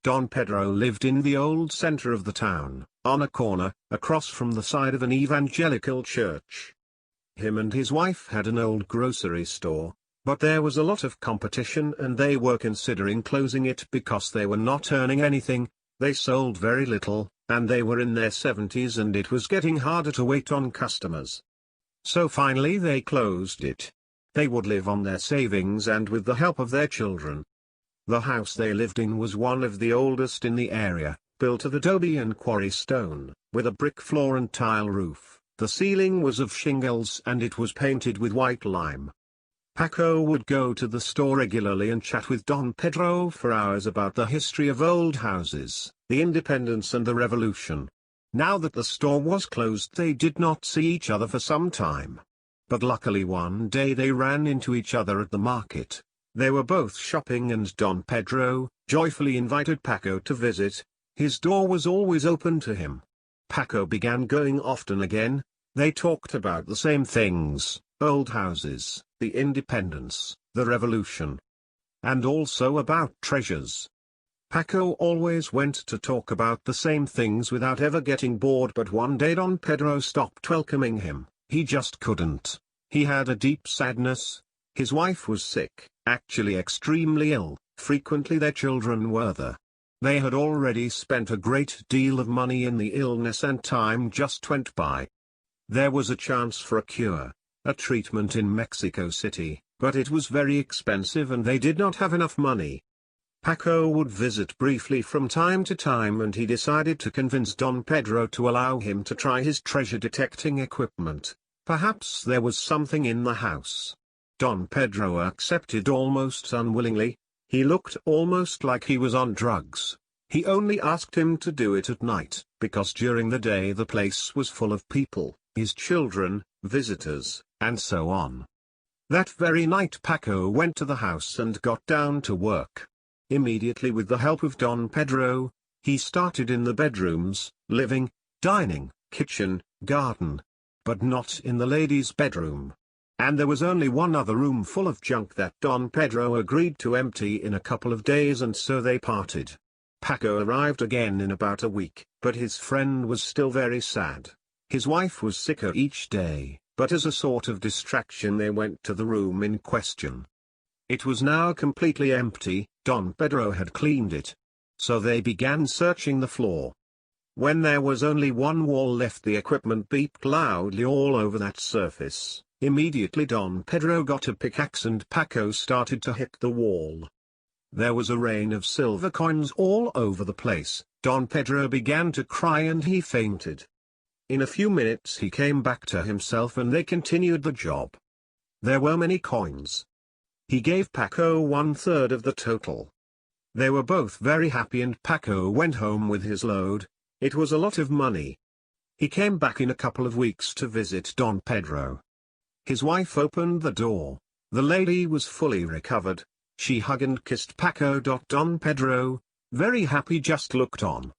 Don Pedro lived in the old center of the town, on a corner, across from the side of an evangelical church. Him and his wife had an old grocery store, but there was a lot of competition and they were considering closing it because they were not earning anything. They sold very little, and they were in their 70s and it was getting harder to wait on customers. So finally they closed it. They would live on their savings and with the help of their children. The house they lived in was one of the oldest in the area, built of adobe and quarry stone, with a brick floor and tile roof. The ceiling was of shingles and it was painted with white lime. Paco would go to the store regularly and chat with Don Pedro for hours about the history of old houses, the independence and the revolution. Now that the store was closed they did not see each other for some time. But luckily one day they ran into each other at the market. They were both shopping and Don Pedro joyfully invited Paco to visit. His door was always open to him. Paco began going often again. They talked about the same things, old houses, the independence, the revolution, and also about treasures. Paco always went to talk about the same things without ever getting bored, but one day Don Pedro stopped welcoming him. He just couldn't. He had a deep sadness. His wife was sick, actually extremely ill, frequently their children were there. They had already spent a great deal of money in the illness and time just went by. There was a chance for a cure, a treatment in Mexico City, but it was very expensive and they did not have enough money. Paco would visit briefly from time to time and he decided to convince Don Pedro to allow him to try his treasure detecting equipment. Perhaps there was something in the house. Don Pedro accepted almost unwillingly. He looked almost like he was on drugs. He only asked him to do it at night, because during the day the place was full of people, his children, visitors, and so on. That very night Paco went to the house and got down to work. Immediately with the help of Don Pedro, he started in the bedrooms, living, dining, kitchen, garden. But not in the ladies' bedroom. And there was only one other room full of junk that Don Pedro agreed to empty in a couple of days, and so they parted. Paco arrived again in about a week, but his friend was still very sad. His wife was sicker each day, but as a sort of distraction they went to the room in question. It was now completely empty. Don Pedro had cleaned it. So they began searching the floor. When there was only one wall left, the equipment beeped loudly all over that surface. Immediately Don Pedro got a pickaxe and Paco started to hit the wall. There was a rain of silver coins all over the place. Don Pedro began to cry and he fainted. In a few minutes he came back to himself and they continued the job. There were many coins. He gave Paco 1/3 of the total. They were both very happy and Paco went home with his load. It was a lot of money. He came back in a couple of weeks to visit Don Pedro. His wife opened the door. The lady was fully recovered. She hugged and kissed Paco. Don Pedro, very happy, just looked on.